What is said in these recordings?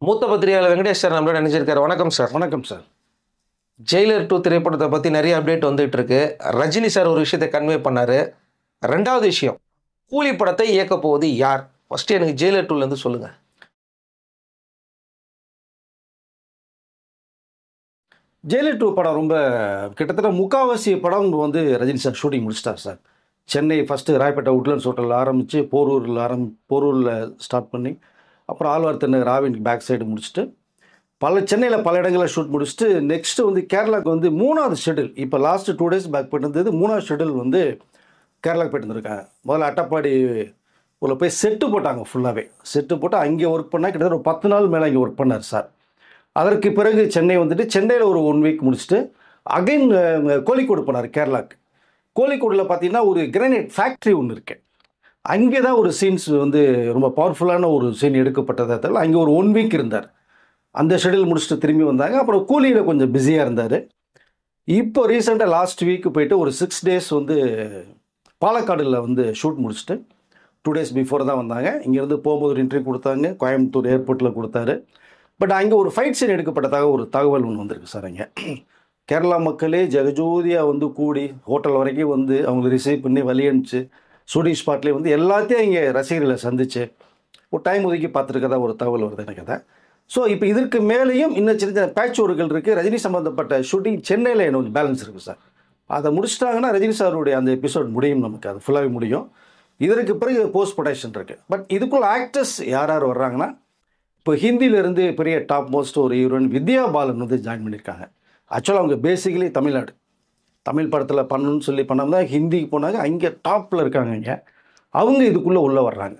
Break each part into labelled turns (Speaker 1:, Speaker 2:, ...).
Speaker 1: மூத்த பத்திரிகையாளர் வெங்கடேஷ் சார் நம்மளோட நினைச்சிருக்காரு. வணக்கம் சார்.
Speaker 2: வணக்கம் சார்.
Speaker 1: ஜெயிலர் 2 திரைப்படத்தை பற்றி நிறைய அப்டேட் வந்துட்டு இருக்கு. ரஜினி சார் ஒரு விஷயத்தை கன்வே பண்ணாரு. ரெண்டாவது விஷயம், கூலி படத்தை இயக்க போவது யார்? ஃபர்ஸ்ட் எனக்கு ஜெயிலர் 2லேருந்து சொல்லுங்க.
Speaker 2: ஜெயிலர் 2 படம் ரொம்ப கிட்டத்தட்ட முக்காவாசி படம் ரஜினி சார் ஷூட்டிங் முடிச்சிட்டார் சார். சென்னை ஃபஸ்ட்டு ராயப்பேட்டை உட்லண்ட்ஸ் ஹோட்டலில் ஆரம்பித்து போரூரில் ஸ்டார்ட் பண்ணி அப்புறம் ஆழ்வார் தென்னகர் ராவின் பேக் சைடு முடிச்சுட்டு சென்னையில் பல இடங்களில் ஷூட் முடிச்சுட்டு நெக்ஸ்ட்டு கேரளாவுக்கு 3வது ஷெடியூல். இப்போ லாஸ்ட்டு 2 days பேக் போயிட்டு இருந்தது. 3வது ஷெடியூல் கேரளாவுக்கு போயிட்டு இருந்திருக்காங்க. முதல்ல அட்டப்பாடி உள்ள போய் செட்டு போட்டாங்க. ஃபுல்லாகவே செட்டு போட்டு அங்கே ஒர்க் பண்ணால் கிட்டத்தட்ட ஒரு 10 நாள் மேலே அங்கே ஒர்க் பண்ணார் சார். அதற்கு பிறகு சென்னை சென்னையில் ஒரு 1 week முடிச்சுட்டு அகைன் கோழிக்கோடு போனார் கேரளாவுக்கு. கோழிக்கோடில் பார்த்தீங்கன்னா ஒரு கிரானைட் ஃபேக்ட்ரி ஒன்று இருக்குது. அங்கே தான் ஒரு சீன்ஸ் ரொம்ப பவர்ஃபுல்லான ஒரு சீன் எடுக்கப்பட்டதை தவிர அங்கே ஒரு 1 week இருந்தார். அந்த ஷெடியூல் முடிச்சுட்டு திரும்பி வந்தாங்க. அப்புறம் கூலியில் கொஞ்சம் பிஸியாக இருந்தார். இப்போ ரீசெண்டாக லாஸ்ட் வீக்கு போயிட்டு ஒரு 6 days பாலக்காடில் ஷூட் முடிச்சுட்டு 2 days பிஃபோர் தான் வந்தாங்க. இங்கேருந்து போகும்போது ஒரு இன்டர்வியூ கொடுத்தாங்க. கோயம்புத்தூர் ஏர்போர்ட்டில் கொடுத்தாரு. பட் அங்கே ஒரு ஃபைட் சீன் எடுக்கப்பட்டதாக ஒரு தகவல் ஒன்று வந்திருக்கு சார். அங்கே கேரளா மக்களே ஜெகஜோதியாக கூடி ஹோட்டல் வரைக்கும் அவங்களை ரிசீவ் பண்ணி வழி அனுப்பிச்சு ஷூட்டிங் ஸ்பாட்லேயே எல்லாத்தையும் இங்கே ரசிகர்களை சந்திச்சு ஒரு டைம் ஒதுக்கி பார்த்துருக்கதா ஒரு தகவல் வருது எனக்கு. அதை ஸோ இப்போ இதற்கு மேலேயும் இன்னும் சின்ன சின்ன பேட்ச் ஒர்க்குகள் இருக்குது. ரஜினி சம்மந்தப்பட்ட ஷூட்டிங் சென்னையில் என்ன பேலன்ஸ் இருக்குது சார். அதை முடிச்சிட்டாங்கன்னா ரஜினி சாருடைய அந்த எபிசோட் முடியும். நமக்கு அது ஃபுல்லாகவே முடியும். இதற்கு பிறகு போஸ்ட் ப்ரொடக்ஷன் இருக்குது. பட் இதுக்குள்ள ஆக்டர்ஸ் யார் யார் வர்றாங்கன்னா, இப்போ ஹிந்தியிலேருந்து பெரிய டாப் மோஸ்ட் ஒரு ஹீரோயின் வித்யா பாலன் ஜாயின் பண்ணியிருக்காங்க. ஆக்சுவலாக அவங்க பேசிக்கலி தமிழ்நாடு தமிழ் படத்தில் பண்ணணும்னு சொல்லி பண்ணாமல் தான் ஹிந்திக்கு போனாங்க. அங்கே டாப்பில் இருக்காங்க. இங்கே அவங்க இதுக்குள்ளே உள்ளே வர்றாங்க.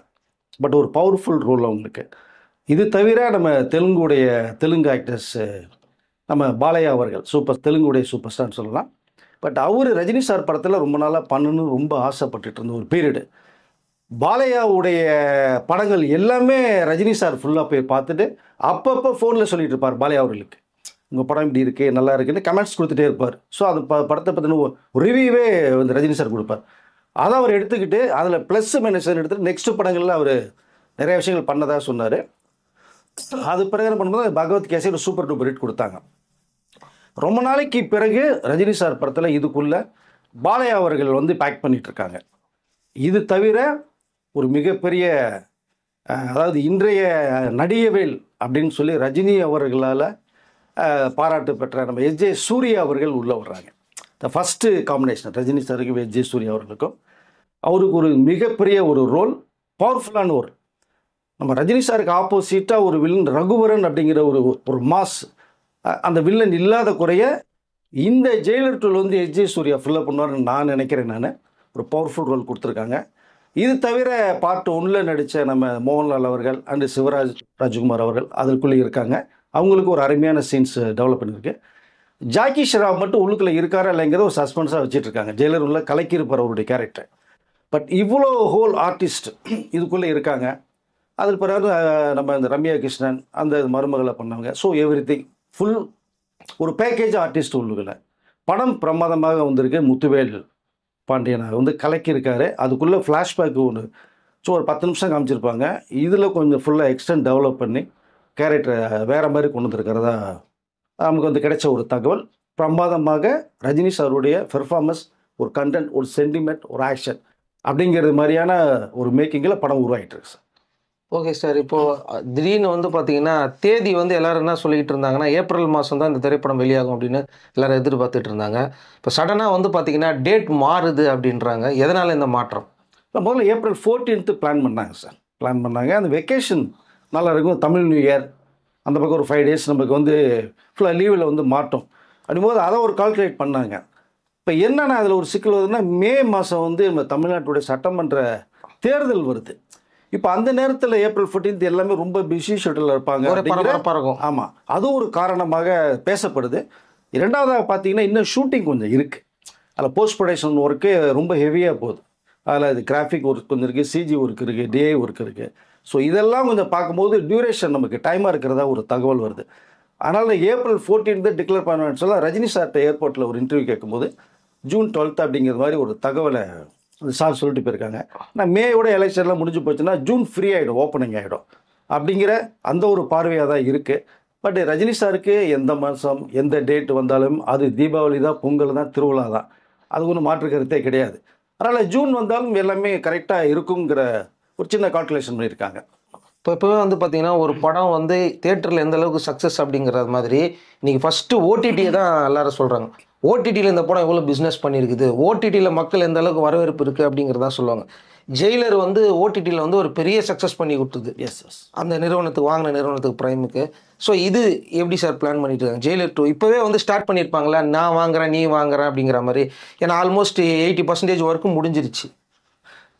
Speaker 2: பட் ஒரு பவர்ஃபுல் ரோல் அவங்களுக்கு. இது தவிர நம்ம தெலுங்கு ஆக்டர்ஸ் நம்ம பாலையா அவர்கள் தெலுங்குடைய சூப்பர் ஸ்டார்னு சொல்லலாம். பட் அவர் ரஜினி சார் படத்தில் ரொம்ப நாளாக பண்ணணும்னு ரொம்ப ஆசைப்பட்டுட்டு இருந்த ஒரு பீரியடு. பாலையாவுடைய படங்கள் எல்லாமே ரஜினி சார் ஃபுல்லாக போய் பார்த்துட்டு அப்பப்போ ஃபோனில் சொல்லிட்டு இருப்பார் பாலையா அவர்களுக்கு, உங்கள் படம் இப்படி இருக்குது நல்லா இருக்குன்னு கமெண்ட்ஸ் கொடுத்துட்டே இருப்பார். ஸோ அது படத்தை பற்றின ஒரு ரிவ்யூவே ரஜினி சார் கொடுப்பார். அதை அவர் எடுத்துக்கிட்டு அதில் ப்ளஸ் மைனஸ் எடுத்துகிட்டு நெக்ஸ்ட் படங்களில் அவர் நிறைய விஷயங்கள் பண்ணதாக சொன்னார். அது பிறகு பண்ணும்போது பகவத் கேசி ஒரு சூப்பர் டூப்பர் ஹிட் கொடுத்தாங்க. ரொம்ப நாளைக்கு பிறகு ரஜினி சார் படத்தில் இதுக்குள்ளே பாலையா அவர்கள் பேக் பண்ணிகிட்ருக்காங்க. இது தவிர ஒரு மிகப்பெரிய அதாவது இன்றைய நடிகவேல் அப்படின்னு சொல்லி ரஜினி அவர்களால் பாராட்டு பெற்ற நம்ம எஸ்.ஜே. சூர்யா அவர்கள் உள்ளே வர்றாங்க. த ஃபஸ்ட்டு காம்பினேஷன் ரஜினி சாருக்கும் எஸ்.ஜே. சூர்யா அவர்களுக்கும் அவருக்கு ஒரு மிகப்பெரிய ஒரு ரோல், பவர்ஃபுல்லான ஒரு நம்ம ரஜினி சாருக்கு ஆப்போசிட்டாக ஒரு வில்லன் ரகுவரன் அப்படிங்கிற ஒரு மாஸ் அந்த வில்லன் இல்லாத குறைய இந்த ஜெயிலர் 2 எஸ்.ஜே. சூர்யா ஃபுல்லாக பண்ணுவார்னு நான் நினைக்கிறேன். நான் ஒரு பவர்ஃபுல் ரோல் கொடுத்துருக்காங்க. இது தவிர பார்ட் 1 நடித்த நம்ம மோகன்லால் அவர்கள் அண்டு ராஜ்குமார் அவர்கள் அதற்குள்ளே இருக்காங்க. அவங்களுக்கு ஒரு அருமையான சீன்ஸ் டெவலப் பண்ணியிருக்கு. ஜாக்கி ஷெராப் மட்டும் உள்ளுக்குள்ளே இருக்காரா இல்லைங்கிறத ஒரு சஸ்பென்ஸாக வச்சுட்ருக்காங்க. ஜெயிலர் உள்ள கலக்கியிருப்பார் அவருடைய கேரக்டர். பட் இவ்வளோ ஹோல் ஆர்டிஸ்ட் இதுக்குள்ளே இருக்காங்க. அதில் பிறகு நம்ம இந்த ரம்யா கிருஷ்ணன் அந்த மருமகளை பண்ணவங்க. ஸோ எவ்ரிதிங் ஃபுல் ஒரு பேக்கேஜ் ஆர்டிஸ்ட் உள்ளுக்குள்ள படம் பிரமாதமாக வந்திருக்கு. முத்துவேல் பாண்டியன் கலக்கியிருக்காரு. அதுக்குள்ளே ஃப்ளாஷ்பேக் ஒன்று ஒரு 10 நிமிஷம் காமிச்சிருப்பாங்க. இதில் கொஞ்சம் ஃபுல்லாக எக்ஸ்டெண்ட் டெவலப் பண்ணி கேரக்டரை வேறு மாதிரி கொண்டு வந்துருக்கிறதா நமக்கு கிடைச்ச ஒரு தகவல். பிரமாதமாக ரஜினி சாருடைய பெர்ஃபார்மன்ஸ், ஒரு கண்டென்ட், ஒரு சென்டிமெண்ட், ஒரு ஆக்ஷன் அப்படிங்கிறது மாதிரியான ஒரு மேக்கிங்கில் படம் உருவாகிட்டு இருக்கு சார்.
Speaker 1: Okay sir. இப்போது திடீர்னு பார்த்தீங்கன்னா தேதி எல்லோரும் என்ன சொல்லிக்கிட்டு இருந்தாங்கன்னா ஏப்ரல் மாதம் தான் இந்த திரைப்படம் வெளியாகும் அப்படின்னு எல்லோரும் எதிர்பார்த்துட்டு இருந்தாங்க. இப்போ சடனாக பார்த்தீங்கன்னா டேட் மாறுது அப்படின்றாங்க. எதனால் இந்த மாற்றம்?
Speaker 2: முதல்ல ஏப்ரல் 14th பிளான் பண்ணாங்க சார். அந்த வெக்கேஷன் நல்லா இருக்கும். தமிழ் நியூ இயர் அந்த பக்கம் ஒரு 5 days நமக்கு ஃபுல்லாக லீவில் மாட்டோம் அப்படிங்கும்போது அதை ஒரு கால்குலேட் பண்ணாங்க. இப்போ என்னென்னா அதில் ஒரு சிக்கல் வருதுன்னா மே மாதம் நம்ம தமிழ்நாட்டுடைய சட்டமன்ற தேர்தல் வருது. இப்போ அந்த நேரத்தில் ஏப்ரல் 14th எல்லாமே ரொம்ப பிஸி ஷெட்யூலில் இருப்பாங்க. ஆமாம், அது ஒரு காரணமாக பேசப்படுது. இரண்டாவதாக பார்த்தீங்கன்னா இன்னும் ஷூட்டிங் கொஞ்சம் இருக்குது. அதில் போஸ்ட் ப்ரொடக்ஷன் ஒர்க்கு ரொம்ப ஹெவியாக போகுது. அதில் இது கிராஃபிக் ஒர்க் கொஞ்சம் இருக்குது, சிஜி ஒர்க் இருக்குது, டிஐ ஒர்க் இருக்குது. ஸோ இதெல்லாம் கொஞ்சம் பார்க்கும்போது டியூரேஷன் நமக்கு டைமாக இருக்கிறதா ஒரு தகவல் வருது. அதனால் ஏப்ரல் 14th டிக்ளேர் பண்ணுவேன்னு சொல்ல ரஜினி சார்கிட்ட ஏர்போர்ட்டில் ஒரு இன்டர்வியூ கேட்கும்போது ஜூன் 12th அப்படிங்கிற மாதிரி ஒரு தகவலை சார் சொல்லிட்டு போயிருக்காங்க. ஆனால் மேயோட எலெக்ஷன்லாம் முடிஞ்சு போச்சுன்னா ஜூன் ஃப்ரீ ஆகிடும், ஓப்பனிங் ஆகிடும். அப்படிங்கிற அந்த ஒரு பார்வையாக தான் இருக்குது. பட் ரஜினி சாருக்கு எந்த மாதம் எந்த டேட் வந்தாலும் அது தீபாவளி தான், பொங்கல் தான், திருவிழா தான், அது ஒன்றும் மாற்று கருத்தே கிடையாது. அதனால் ஜூன் வந்தாலும் எல்லாமே கரெக்டாக இருக்குங்கிற ஒரு சின்ன கால்குலேஷன் பண்ணியிருக்காங்க.
Speaker 1: இப்போவே வந்து பார்த்தீங்கன்னா ஒரு படம் வந்து தேட்டரில் எந்த அளவுக்கு சக்ஸஸ் அப்படிங்கிறது மாதிரி இன்றைக்கி ஃபஸ்ட்டு ஓடிடியை தான் எல்லாரும் சொல்கிறாங்க. ஓடிடியில் இந்த படம் எவ்வளோ பிஸ்னஸ் பண்ணியிருக்குது, ஓடிடியில் மக்கள் எந்த அளவுக்கு வரவேற்பு இருக்குது அப்படிங்கிறதான் சொல்லுவாங்க. ஜெயிலர் வந்து ஓடிடியில் வந்து ஒரு பெரிய சக்ஸஸ் பண்ணி கொடுத்தது.
Speaker 2: எஸ் எஸ்
Speaker 1: அந்த நிறுவனத்துக்கு, வாங்கின நிறுவனத்துக்கு, பிரைமுக்கு. ஸோ இது எப்படி சார் பிளான் பண்ணிட்டு இருக்காங்க? ஜெயிலர் 2 இப்போவே வந்து ஸ்டார்ட் பண்ணியிருப்பாங்களா, நான் வாங்குறேன் நீ வாங்குறேன் அப்படிங்கிற மாதிரி? ஏன்னா ஆல்மோஸ்ட் 80% ஒர்க்கும் முடிஞ்சிருச்சு.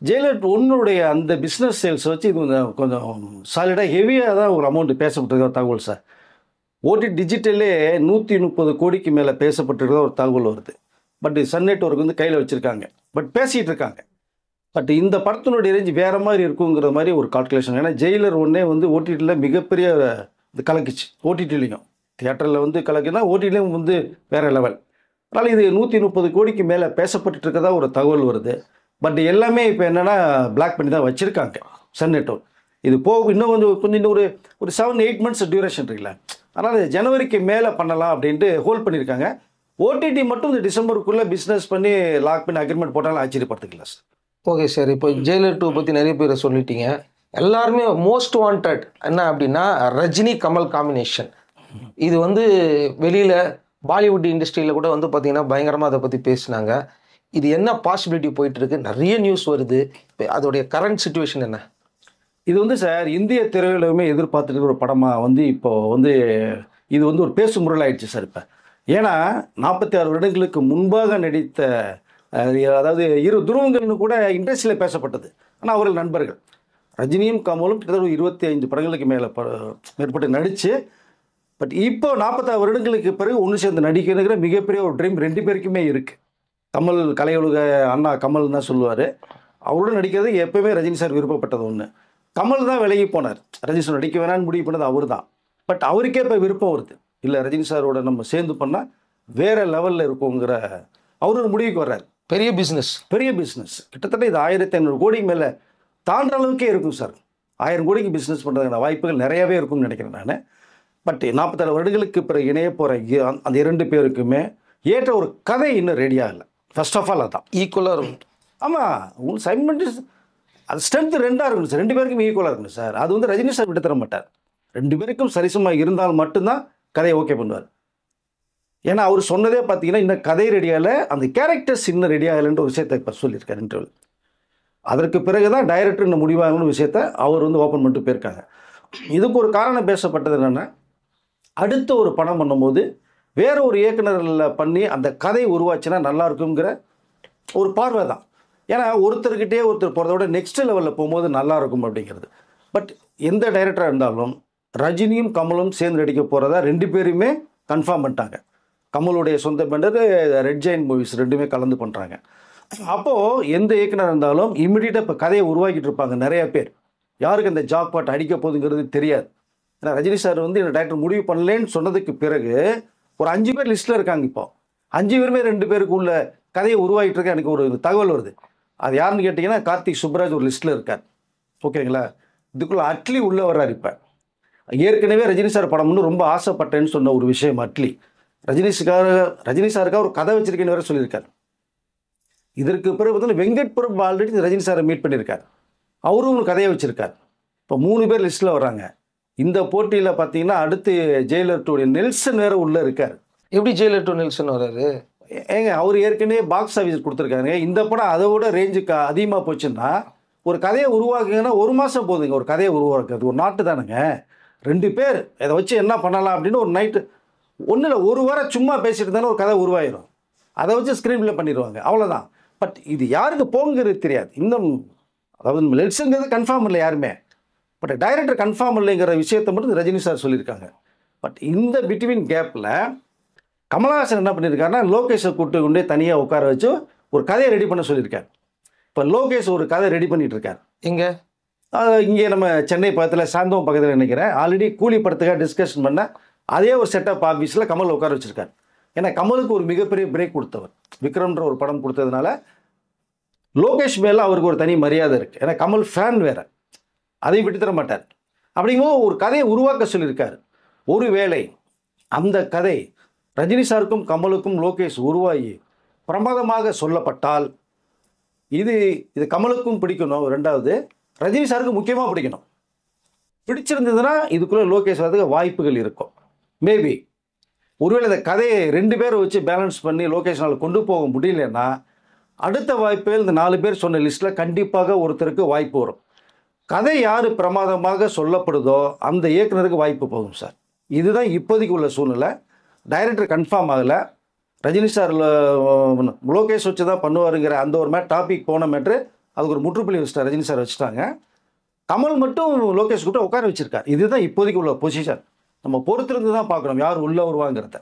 Speaker 2: ஜெயிலர் 1 அந்த பிஸ்னஸ் சேல்ஸ் வச்சு இது கொஞ்சம் சாலிடாக ஹெவியாக தான் ஒரு அமௌண்ட் பேசப்பட்டிருக்க ஒரு தகவல் சார். டிஜிட்டலே 130 கோடிக்கு மேலே பேசப்பட்டிருக்கிற ஒரு தகவல் வருது. பட் சன் நெட்வொர்க் வந்து கையில் வச்சுருக்காங்க, பட் பேசிகிட்டு இருக்காங்க. பட் இந்த படத்தினுடைய ரேஞ்ச் வேறு மாதிரி இருக்குங்கிற மாதிரி ஒரு கால்குலேஷன். ஏன்னா ஜெயிலர் 1 வந்து ஓடிடியில் மிகப்பெரிய இது கலக்குச்சு. ஓடிடிலையும் தியேட்டரில் வந்து கலக்குன்னா ஓடிடிலையும் வந்து வேறு லெவல். அதனால் இது 130 கோடிக்கு மேலே பேசப்பட்டு இருக்கதா ஒரு தகவல் வருது. பட் எல்லாமே இப்போ என்னென்னா பிளாக் பண்ணி தான் வச்சுருக்காங்க சன் நெட்வொர்க். இது போக இன்னும் கொஞ்சம் ஒரு 7-8 மந்த்ஸ் டியூரேஷன் இருக்குல்ல, அதனால் ஜனவரிக்கு மேலே பண்ணலாம் அப்படின்ட்டு ஹோல்ட் பண்ணியிருக்காங்க. ஓடிடி மட்டும் இந்த டிசம்பருக்குள்ளே பிஸ்னஸ் பண்ணி லாக் பண்ணி அக்ரிமெண்ட் போட்டாலும் ஆச்சரியப்படுத்திக்கலாம் சார்.
Speaker 1: ஓகே சார், இப்போ ஜெயிலர் 2 பற்றி நிறைய பேர் சொல்லிட்டீங்க. எல்லாருமே மோஸ்ட் வாண்டட் என்ன அப்படின்னா ரஜினி கமல் காம்பினேஷன். இது வந்து வெளியில் பாலிவுட் இண்டஸ்ட்ரியில் கூட வந்து பார்த்திங்கன்னா பயங்கரமாக அதை பற்றி பேசினாங்க. இது என்ன பாசிபிலிட்டி போயிட்டுருக்கு? நிறைய நியூஸ் வருது. இப்போ அதோடைய கரண்ட் சுச்சுவேஷன் என்ன?
Speaker 2: இது வந்து சார் இந்திய திரையுலகமே எதிர்பார்த்துட்டு ஒரு படமாக வந்து இப்போ வந்து இது வந்து ஒரு பேசும் பொருள் ஆயிடுச்சு சார். இப்போ ஏன்னா 46 வருடங்களுக்கு முன்பாக நடித்த அதாவது இரு துருவங்கள்னு கூட இண்டஸ்ட்ரியில் பேசப்பட்டது. ஆனால் அவர்கள் நண்பர்கள் ரஜினியும் கமலும் கிட்டத்தட்ட 25 படங்களுக்கு மேற்பட்டு நடித்து, பட் இப்போ 46 வருடங்களுக்கு பிறகு ஒன்று சேர்ந்து நடிக்கிறதுங்கிற மிகப்பெரிய ஒரு ட்ரீம் 2 பேருக்குமே இருக்குது. கமல் கலையுலக அண்ணா கமல் தான் சொல்லுவார். அவரோட நடிக்கிறது எப்போவுமே ரஜினி சார் விருப்பப்பட்டது ஒன்று. கமல் தான் விலகி போனார். ரஜினி சார் நடிக்க வேணான்னு முடிவு பண்ணது அவர் தான். பட் அவருக்கே இப்போ விருப்பம் வருது, இல்லை ரஜினி சாரோட நம்ம சேர்ந்து பண்ணால் வேறு லெவலில் இருக்குங்கிற அவரோட முடிவுக்கு வர்றார்.
Speaker 1: பெரிய பிஸ்னஸ்
Speaker 2: கிட்டத்தட்ட இது 1500 கோடிக்கு மேலே தாண்டுற அளவுக்கே இருக்கும் சார். 1000 கோடிக்கு பிஸ்னஸ் பண்ணுறதுக்கான வாய்ப்புகள் நிறையவே இருக்கும்னு நினைக்கிறேன் நான். பட் 47 வருடங்களுக்கு பிறகு இணைய போகிற அந்த 2 பேருக்குமே ஏற்ற ஒரு கதை இன்னும் ரெடியாக இல்லை. ஃபர்ஸ்ட் ஆஃப் ஆல் அதான்
Speaker 1: ஈக்குவலாக இருக்கும்.
Speaker 2: ஆமாம், உங்களுக்கு சைமல்டேனியஸ் அது ஸ்ட்ரென்த் 2ஆக இருக்கணும் சார். 2 பேருக்கும் ஈக்குவலாக இருக்கணும் சார். அது வந்து ரஜினி சார் விட்டு தர மாட்டார். 2 பேருக்கும் சரிசமாக இருந்தால் மட்டும்தான் கதையை ஓகே பண்ணுவார். ஏன்னா அவர் சொன்னதே பார்த்தீங்கன்னா இன்னும் கதை ரெடியாகலை, அந்த கேரக்டர்ஸ் இன்னும் ரெடியாகலைன்ற ஒரு விஷயத்தை இப்போ சொல்லியிருக்காரு இன்டர்வியூ. அதற்கு பிறகு தான் டைரக்டர் இந்த முடிவாகணும்னு விஷயத்த அவர் வந்து ஓப்பன் பண்ணிட்டு போயிருக்காங்க. இதுக்கு ஒரு காரணம் பேசப்பட்டது என்னென்னா, அடுத்த ஒரு படம் பண்ணும்போது வேற ஒரு இயக்குனரில் பண்ணி அந்த கதை உருவாச்சுன்னா நல்லா இருக்குங்கிற ஒரு பார்வை தான். ஏன்னா ஒருத்தர்கிட்டே ஒருத்தர் போகிறத விட நெக்ஸ்ட் லெவலில் போகும்போது நல்லா இருக்கும் அப்படிங்கிறது. பட் எந்த டைரக்டராக இருந்தாலும் ரஜினியும் கமலும் சேர்ந்து நடிக்க போகிறதா 2 பேருமே கன்ஃபார்ம் பண்ணிட்டாங்க. கமலுடைய சொந்த பெண்டர் ரெட் ஜெயின் மூவிஸ் 2மே கலந்து பண்ணுறாங்க. அப்போது எந்த இயக்குனர் இருந்தாலும் இம்மிடியட்டாக இப்போ கதையை உருவாக்கிட்டு இருப்பாங்க நிறைய பேர். யாருக்கு அந்த ஜாக் பாட் அடிக்க போகுதுங்கிறது தெரியாது. ஏன்னா ரஜினி சார் வந்து இந்த டைரக்டர் முடிவு பண்ணலேன்னு சொன்னதுக்கு பிறகு ஒரு 5 பேர் லிஸ்ட்டில் இருக்காங்க. இப்போ 5 பேருமே 2 பேருக்கு உள்ள கதையை உருவாகிட்டு இருக்க எனக்கு ஒரு தகவல் வருது. அது யாருன்னு கேட்டிங்கன்னா கார்த்திக் சுப்ராஜ் ஒரு லிஸ்ட்டில் இருக்கார். ஓகேங்களா? இதுக்குள்ளே அட்லி உள்ளே வர்றார். இப்போ ஏற்கனவே ரஜினி சார் படம்னு ரொம்ப ஆசைப்பட்டேன்னு சொன்ன ஒரு விஷயம் அட்லி ரஜினி சாருக்காக ஒரு கதை வச்சிருக்கேன்னு வேறு சொல்லியிருக்காரு. இதற்கு பிறகு பார்த்தீங்கன்னா வெங்கட் பிரபு ஆல்ரெடி ரஜினி சாரை மீட் பண்ணியிருக்கார். அவரும் ஒரு கதையை வச்சுருக்கார். இப்போ 3 பேர் லிஸ்ட்டில் வர்றாங்க. இந்த போட்டியில் பார்த்தீங்கன்னா அடுத்து ஜெயிலர் 2 நெல்சன் வேறு உள்ளே இருக்கார்.
Speaker 1: எப்படி ஜெயிலர் 2 நெல்சன் வர்றாரு?
Speaker 2: ஏங்க அவர் ஏற்கனவே பாக்ஸ் ஆஃபீஸ் கொடுத்துருக்காங்க. இந்த படம் அதை விட ரேஞ்சுக்கு அதிகமாக போச்சுன்னா ஒரு கதையை உருவாக்குங்கன்னா 1 மாதம் போதுங்க. ஒரு கதையை உருவாக்குறது ஒரு நாட்டு தானுங்க. 2 பேர் இதை வச்சு என்ன பண்ணலாம் அப்படின்னு ஒரு நைட்டு ஒன்றும் இல்லை, 1 வாரம் சும்மா பேசிட்டு இருந்தாலும் ஒரு கதை உருவாயிடும். அதை வச்சு ஸ்க்ரீனில் பண்ணிடுவாங்க, அவ்வளோதான். பட் இது யாருக்கு போங்கிறது தெரியாது இன்னும். அதாவது நெல்சன்கிறது கன்ஃபார்ம் இல்லை யாருமே. பட் டைரக்டர் கன்ஃபார்ம் இல்லைங்கிற விஷயத்தை மட்டும் ரஜினி சார் சொல்லியிருக்காங்க. பட் இந்த பிட்வீன் கேப்பில் கமலஹாசன் என்ன பண்ணியிருக்காருன்னா லோகேஷை கூப்பிட்டு கொண்டே தனியாக உட்கார வச்சு ஒரு கதையை ரெடி பண்ண சொல்லியிருக்காரு. இப்போ லோகேஷ் ஒரு கதை ரெடி பண்ணிட்டு இருக்கார். இங்கே நம்ம சென்னை பக்கத்தில் சாந்தோம் பக்கத்தில் நினைக்கிறேன். ஆல்ரெடி கூலி படத்துக்காக டிஸ்கஷன் பண்ண அதே ஒரு செட்டப் ஆஃபீஸில் கமல் உட்கார வச்சுருக்கார். ஏன்னா கமலுக்கு ஒரு மிகப்பெரிய பிரேக் கொடுத்தவர் விக்ரம்ன்ற ஒரு படம் கொடுத்ததுனால லோகேஷ் மேலே அவருக்கு ஒரு தனி மரியாதை இருக்குது. ஏன்னா கமல் ஃபேன் வேறு, அதையும் விட்டு தர மாட்டார். அப்படிங்கும்போது ஒரு கதையை உருவாக்க சொல்லியிருக்காரு. ஒருவேளை அந்த கதை ரஜினி சாருக்கும் கமலுக்கும் லோகேஷ் உருவாகி பிரமாதமாக சொல்லப்பட்டால் இது இது கமலுக்கும் பிடிக்கணும். ரெண்டாவது ரஜினி சாருக்கு முக்கியமாக பிடிக்கணும். பிடிச்சிருந்ததுன்னா இதுக்குள்ளே லோகேஷ் வரதுக்கு வாய்ப்புகள் இருக்கும். மேபி ஒருவேளை இந்த கதையை 2 பேரை வச்சு பேலன்ஸ் பண்ணி லோகேஷ்னால் கொண்டு போக முடியலன்னா அடுத்த வாய்ப்பில் இந்த 4 பேர் சொன்ன லிஸ்ட்டில் கண்டிப்பாக ஒருத்தருக்கு வாய்ப்பு வரும். கதை யார் பிரமாதமாக சொல்லப்படுதோ அந்த இயக்குனருக்கு வாய்ப்பு போகும் சார். இதுதான் இப்போதைக்கு உள்ள சூழ்நிலை. டைரக்டர் கன்ஃபார்ம் ஆகலை. ரஜினி சார் லோகேஷ் வச்சு தான் பண்ணுவாருங்கிற அந்த ஒரு டாபிக் போன மேட்ரு அதுக்கு ஒரு முற்றுப்புள்ளி வச்சுட்டார். ரஜினி சார் வச்சுட்டாங்க. கமல் மட்டும் லோகேஷ் கிட்ட உட்கார வச்சிருக்கார். இதுதான் இப்போதைக்கு உள்ள பொசிஷன். நம்ம பொறுத்திருந்து தான் பார்க்கணும் யார் உள்ளே வருவாங்கிறத.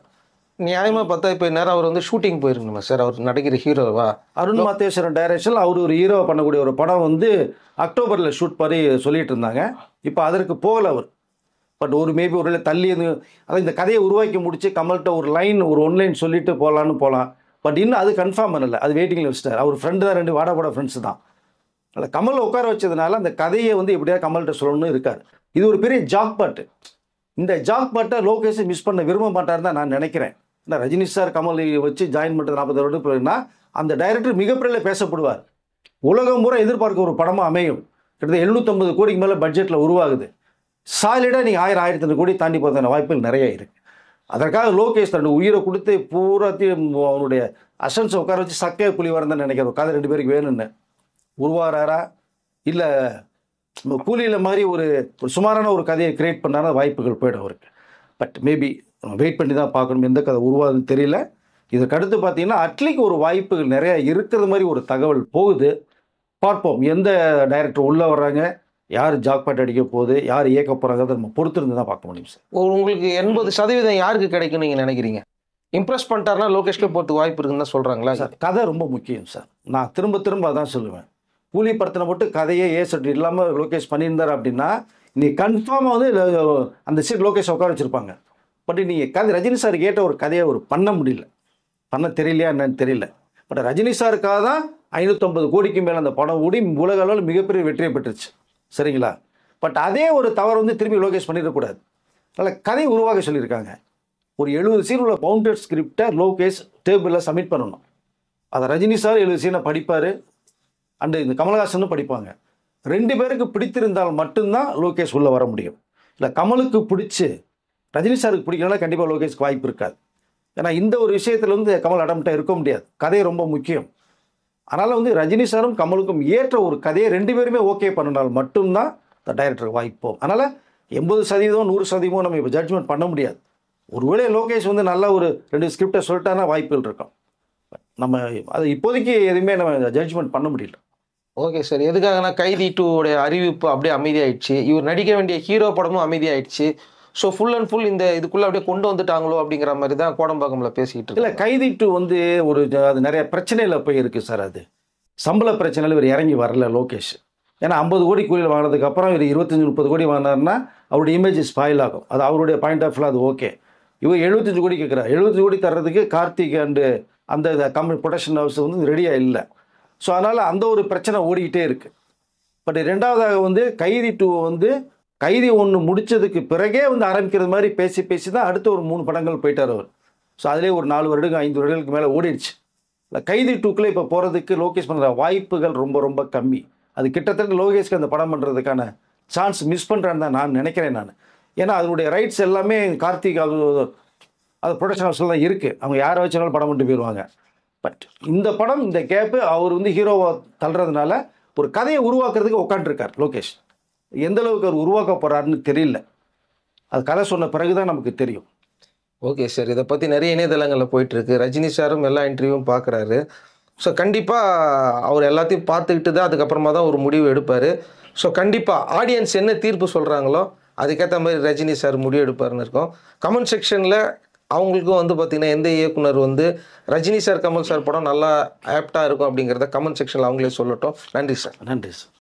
Speaker 1: நியாயமாக பார்த்தா இப்போ நேரம் அவர் வந்து ஷூட்டிங் போயிருக்கணுமா சார்? அவர் நடிக்கிற ஹீரோவா
Speaker 2: அருண் மாத்தேஸ்வரன் டைரக்ஷனில் அவர் ஒரு ஹீரோவை பண்ணக்கூடிய ஒரு படம் வந்து அக்டோபரில் ஷூட் பண்ணி சொல்லிட்டு இருந்தாங்க. இப்போ அதற்கு போகலை அவர். பட் ஒரு மேபி ஒரு தள்ளி அதாவது இந்த கதையை உருவாக்கி முடிச்சு கமல்கிட்ட ஒரு லைன் ஒரு ஒன்லைன் சொல்லிட்டு போகலான்னு போகலாம். பட் இன்னும் அது கன்ஃபார்ம் பண்ணலை. அது வெயிட்டிங்கில் வச்சுட்டார். அவர் ஃப்ரெண்டு தான், 2 வாடா ஃப்ரெண்ட்ஸ் தான். அதில் கமல் உட்கார வச்சதுனால அந்த கதையை வந்து எப்படியா கமல்கிட்ட சொல்லணும்னு இருக்கார். இது ஒரு பெரிய ஜாக் பாட்டு. இந்த ஜாக் பாட்டை லோகேஷை மிஸ் பண்ண விரும்ப மாட்டார் தான் நான் நினைக்கிறேன். ஏன்னா ரஜினி சார் கமல் வச்சு ஜாயின் பண்ணுறது 40 வருடம் போயிருந்தா அந்த டைரக்டர் மிகப்பெரிய பேசப்படுவார். உலகம் பூரா எதிர்பார்க்க ஒரு படமாக அமையும். கிட்டத்தட்ட 750 கோடிக்கு மேலே பட்ஜெட்டில் உருவாகுது. சாலிடாக நீங்கள் 1000-1500 கோடி தாண்டி போகிறதான வாய்ப்புகள் நிறைய இருக்குது. அதற்காக லோகேஷ் தன்னுடைய உயிரை கொடுத்து பூராத்தையும் அவனுடைய அசன்ஸை உட்கார வச்சு சக்கையை புலி வரந்தன்னு நினைக்கிறோம். கதை 2 பேருக்கு வேணும்னு உருவாராரா இல்லை கூலியில் மாதிரி ஒரு சுமாரான ஒரு கதையை கிரியேட் பண்ணான வாய்ப்புகள் போய்டும் அவருக்கு. பட் மேபி வெயிட் பண்ணி தான் பார்க்கணும் எந்த கதை உருவாகுதுன்னு தெரியல. இதற்கடுத்து பார்த்தீங்கன்னா அட்லிக்கு ஒரு வாய்ப்புகள் நிறையா இருக்கிறது மாதிரி ஒரு தகவல் போகுது. பார்ப்போம் எந்த டைரக்டர் உள்ளே வர்றாங்க, யார் ஜாக்பாட் அடிக்க போகுது, யார் இயக்க போகிறாங்கிறத நம்ம பொறுத்திருந்து தான் பார்க்க முடியும் சார்.
Speaker 1: உங்களுக்கு 80% யாருக்கு கிடைக்கும்னு நீங்கள் நினைக்கிறீங்க? இம்ப்ரெஸ் பண்ணிட்டாருன்னா லோகேஷ்கே போகிறதுக்கு வாய்ப்பு இருக்குன்னு தான் சொல்கிறாங்களா
Speaker 2: சார்? கதை ரொம்ப முக்கியம் சார். நான் திரும்ப அதான் சொல்லுவேன். கூலி படத்தில் மட்டும் கதையே ஏசட் இல்லாமல் லோகேஷ் பண்ணியிருந்தார் அப்படின்னா நீ கன்ஃபார்மாக வந்து அந்த சீட் லோகேஷ் உட்கார வச்சுருப்பாங்க. பட் நீங்கள் கதை ரஜினி சார் கேட்ட ஒரு கதையை ஒரு பண்ண முடியல, பண்ண தெரியலையா என்னன்னு தெரியல. பட் ரஜினி சாருக்காக தான் 550 கோடிக்கு மேலே அந்த படம் ஓடி உலக அளவில் மிகப்பெரிய வெற்றியை பெற்றுச்சு. சரிங்களா? பட் அதே ஒரு தவறு வந்து திரும்பி லோகேஷ் பண்ணிடக்கூடாது. அதனால் கதை உருவாக சொல்லியிருக்காங்க. ஒரு 70 சீன் உள்ள பவுண்டட் ஸ்கிரிப்டை லோகேஷ் டேபிளில் சப்மிட் பண்ணணும். அதை ரஜினி சார் 70 சீனை படிப்பார், அண்டு இந்த கமல்ஹாசனும் படிப்பாங்க. 2 பேருக்கு பிடித்திருந்தால் மட்டும்தான் லோகேஷ் உள்ளே வர முடியும். இல்லை கமலுக்கு பிடிச்சி ரஜினி சாருக்கு பிடிக்கணும்னா கண்டிப்பாக லோகேஷ்க்கு வாய்ப்பு இருக்காது. ஏன்னா இந்த ஒரு விஷயத்தில் வந்து கமல் அடம்ப்டாக இருக்க முடியாது. கதை ரொம்ப முக்கியம். அதனால் வந்து ரஜினி சாரும் கமலுக்கும் ஏற்ற ஒரு கதையை 2 பேருமே ஓகே பண்ணினால் மட்டும்தான் இந்த டைரக்டருக்கு வாய்ப்போம். அதனால் 80% 100% நம்ம இப்போ ஜட்ஜ்மெண்ட் பண்ண முடியாது. ஒருவேளை லோகேஷ் வந்து நல்ல ஒரு 2 ஸ்கிரிப்டை சொல்லிட்டானா வாய்ப்புகள் இருக்கும். நம்ம அது இப்போதைக்கு எதுவுமே நம்ம ஜட்ஜ்மெண்ட் பண்ண முடியல.
Speaker 1: Okay sir. எதுக்காகனா கைதி 2 அறிவிப்பு அப்படியே அமைதியாயிடுச்சு. இவர் நடிக்க வேண்டிய ஹீரோ படமும் அமைதியாயிடுச்சு. ஸோ ஃபுல் அண்ட் ஃபுல் இந்த இதுக்குள்ளே அப்படியே கொண்டு வந்துட்டாங்களோ அப்படிங்கிற மாதிரி தான் கோடம்பாக்கம்ல பேசிக்கிட்டு
Speaker 2: இல்லை. கைதி 2 வந்து ஒரு அது நிறைய பிரச்சனையில் போய் இருக்குது சார். அது சம்பள பிரச்சனையில் இவர் இறங்கி வரல லோகேஷ். ஏன்னா 50 கோடி கூலியில் வாங்கினதுக்கப்புறம் இவர் 25-30 கோடி வாங்கினார்னா அவருடைய இமேஜ் ஸ்பாயில் ஆகும். அது அவருடைய பாயிண்ட் ஆஃப் வியூ அது ஓகே. இவர் 75 கோடி கேட்குறாரு. 75 கோடி தர்றதுக்கு கார்த்திக் அண்டு அந்த கம்பெனி ப்ரொடக்ஷன் ஹவுஸ் வந்து ரெடியாக இல்லை. ஸோ அதனால் அந்த ஒரு பிரச்சனை ஓடிக்கிட்டே இருக்குது. பட் 2வதாக வந்து கைதி 2 வந்து கைதி 1 முடித்ததுக்கு பிறகே வந்து ஆரம்பிக்கிறது மாதிரி பேசி தான் அடுத்த ஒரு 3 படங்கள் போயிட்டார் அவர். ஸோ அதிலே ஒரு 4 வருடங்கள் 5 வருடங்களுக்கு மேலே ஓடிடுச்சு. இல்லை கைதி 2க்குள்ளே இப்போ போகிறதுக்கு லோகேஷ் பண்ணுற வாய்ப்புகள் ரொம்ப கம்மி. அது கிட்டத்தட்ட லோகேஷ்க்கு அந்த படம் பண்ணுறதுக்கான சான்ஸ் மிஸ் பண்ணுறான்னு தான் நான் நினைக்கிறேன் நான். ஏன்னா அதனுடைய ரைட்ஸ் எல்லாமே கார்த்திக் அது ப்ரொடக்ஷன் ஹவுஸில் தான் இருக்குது. அவங்க யாரை வச்சாலும் படம் பண்ணிட்டு போயிடுவாங்க. பட் இந்த படம் இந்த கேப்பு அவர் வந்து ஹீரோவை தள்ளுறதுனால ஒரு கதையை உருவாக்குறதுக்கு உட்காந்துருக்கார் லோகேஷ். எந்த அளவுக்கு அவர் உருவாக்க போகிறாருன்னு தெரியல. அது கதை சொன்ன பிறகு தான் நமக்கு தெரியும்.
Speaker 1: Okay sir. இதை பற்றி நிறைய இணையதளங்களில் போயிட்டுருக்கு. ரஜினி சாரும் எல்லா இன்டர்வியூவும் பார்க்குறாரு. ஸோ கண்டிப்பாக அவர் எல்லாத்தையும் பார்த்துக்கிட்டு தான் அதுக்கப்புறமா தான் ஒரு முடிவு எடுப்பார். ஸோ கண்டிப்பாக ஆடியன்ஸ் என்ன தீர்ப்பு சொல்கிறாங்களோ அதுக்கேற்ற மாதிரி ரஜினி சார் முடிவு எடுப்பார்னு இருக்கோம். கமெண்ட் செக்ஷனில் அவங்களுக்கும் வந்து பார்த்திங்கன்னா எந்த இயக்குனர் வந்து ரஜினி சார் கமல் சார் படம் நல்லா ஆப்டாக இருக்கும் அப்படிங்கிறத கமெண்ட் செக்ஷனில் அவங்களே சொல்லட்டும். நன்றி சார்.
Speaker 2: நன்றி சார்.